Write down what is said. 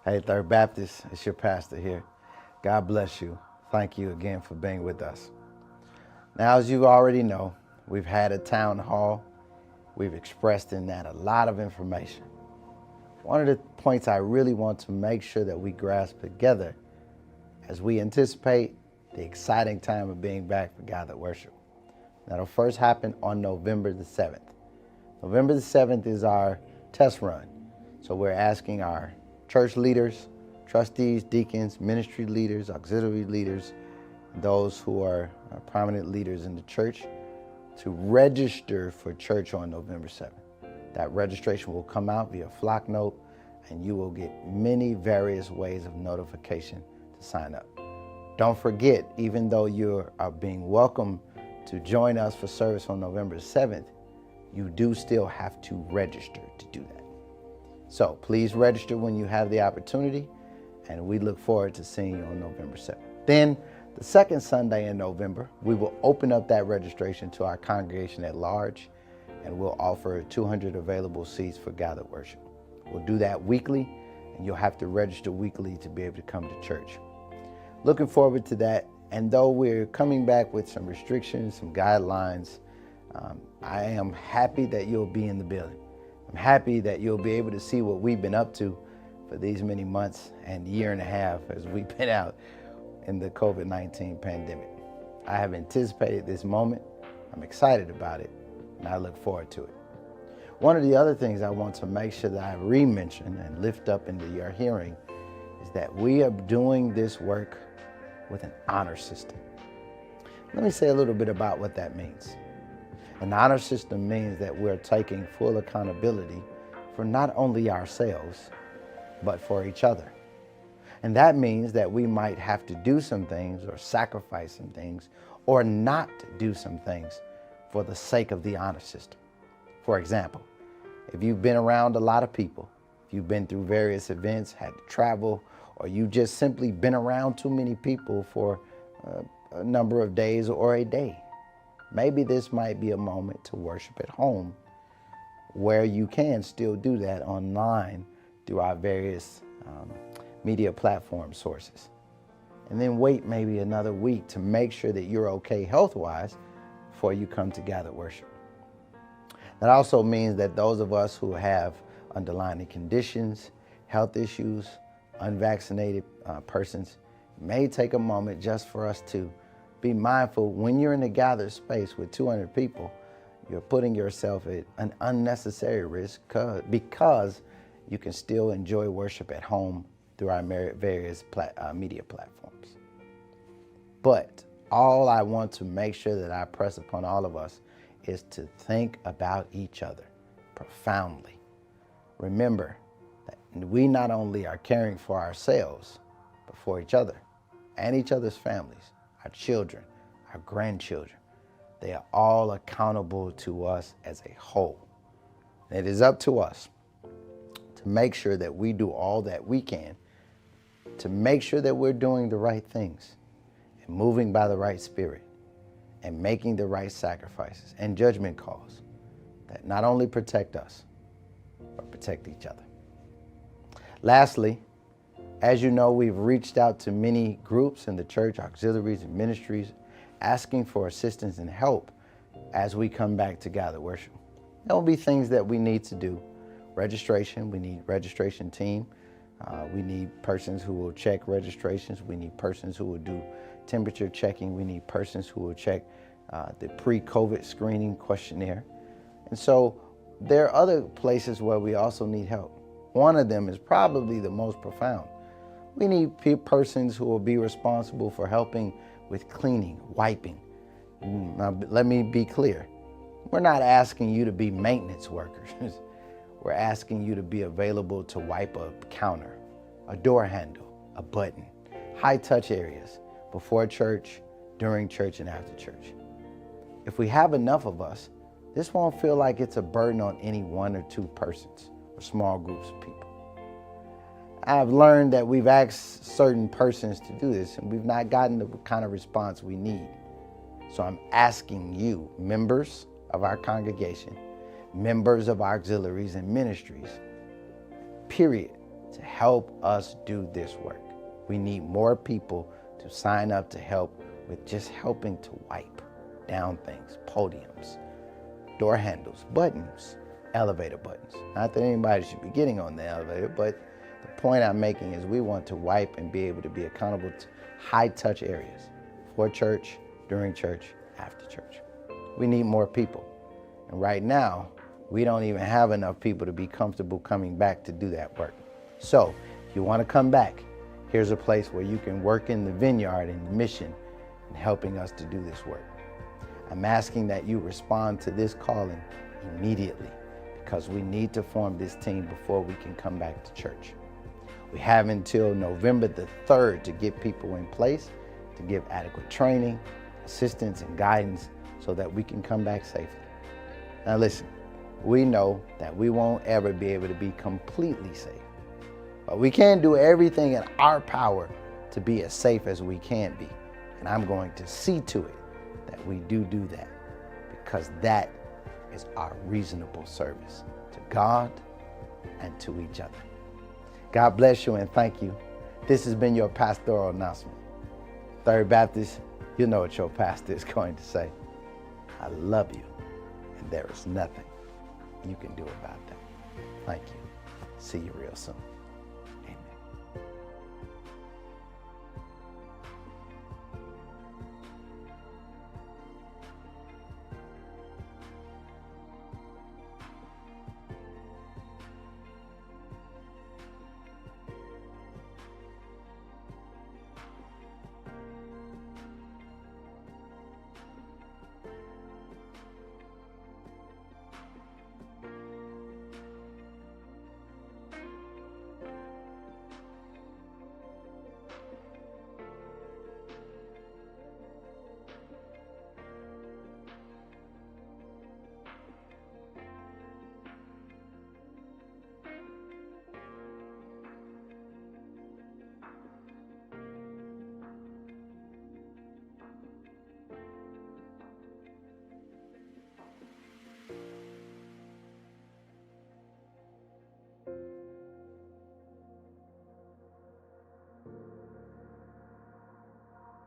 Hey, Third Baptist, it's your pastor here. God bless you. Thank you again for being with us. Now, as you already know, we've had a town hall. We've expressed in that a lot of information. One of the points I really want to make sure that we grasp together as we anticipate the exciting time of being back for Gathered Worship. That'll first happen on November the 7th. November the 7th is our test run. So we're asking our church leaders, trustees, deacons, ministry leaders, auxiliary leaders, those who are prominent leaders in the church to register for church on November 7th. That registration will come out via flock note, and you will get many various ways of notification to sign up. Don't forget, even though you are being welcome to join us for service on November 7th, you do still have to register to do that. So please register when you have the opportunity, and we look forward to seeing you on November 7th. Then the second Sunday in November, we will open up that registration to our congregation at large, and we'll offer 200 available seats for Gathered Worship. We'll do that weekly, and you'll have to register weekly to be able to come to church. Looking forward to that, and though we're coming back with some restrictions, some guidelines, I am happy that you'll be in the building. I'm happy that you'll be able to see what we've been up to for these many months and year and a half as we've been out in the COVID-19 pandemic. I have anticipated this moment. I'm excited about it, and I look forward to it. One of the other things I want to make sure that I re-mention and lift up into your hearing is that we are doing this work with an honor system. Let me say a little bit about what that means. An honor system means that we're taking full accountability for not only ourselves, but for each other. And that means that we might have to do some things or sacrifice some things or not do some things for the sake of the honor system. For example, if you've been around a lot of people, if you've been through various events, had to travel, or you just simply been around too many people for a number of days or a day, maybe this might be a moment to worship at home where you can still do that online through our various media platform sources. And then wait maybe another week to make sure that you're okay health-wise before you come to Gathered Worship. That also means that those of us who have underlying conditions, health issues, unvaccinated persons may take a moment just for us to be mindful when you're in a gathered space with 200 people, you're putting yourself at an unnecessary risk because you can still enjoy worship at home through our various media platforms. But all I want to make sure that I press upon all of us is to think about each other profoundly. Remember that we not only are caring for ourselves, but for each other and each other's families, our children, our grandchildren. They are all accountable to us as a whole. And it is up to us to make sure that we do all that we can to make sure that we're doing the right things and moving by the right spirit and making the right sacrifices and judgment calls that not only protect us, but protect each other. Lastly, as you know, we've reached out to many groups in the church, auxiliaries and ministries, asking for assistance and help as we come back to Gathered Worship. There will be things that we need to do. Registration, we need registration team. We need persons who will check registrations. We need persons who will do temperature checking. We need persons who will check the pre-COVID screening questionnaire. And so there are other places where we also need help. One of them is probably the most profound. We need persons who will be responsible for helping with cleaning, wiping. Now, let me be clear. We're not asking you to be maintenance workers. We're asking you to be available to wipe a counter, a door handle, a button, high-touch areas before church, during church, and after church. If we have enough of us, this won't feel like it's a burden on any one or two persons or small groups of people. I've learned that we've asked certain persons to do this, and we've not gotten the kind of response we need. So I'm asking you, members of our congregation, members of our auxiliaries and ministries, period, to help us do this work. We need more people to sign up to help with just helping to wipe down things, podiums, door handles, buttons, elevator buttons. Not that anybody should be getting on the elevator, but the point I'm making is we want to wipe and be able to be accountable to high-touch areas for church, during church, after church. We need more people. And right now, we don't even have enough people to be comfortable coming back to do that work. So if you want to come back, here's a place where you can work in the vineyard and the mission and helping us to do this work. I'm asking that you respond to this calling immediately because we need to form this team before we can come back to church. We have until November the 3rd to get people in place, to give adequate training, assistance, and guidance so that we can come back safely. Now listen, we know that we won't ever be able to be completely safe, but we can do everything in our power to be as safe as we can be. And I'm going to see to it that we do that, because that is our reasonable service to God and to each other. God bless you and thank you. This has been your pastoral announcement. Third Baptist, you know what your pastor is going to say. I love you, and there is nothing you can do about that. Thank you. See you real soon.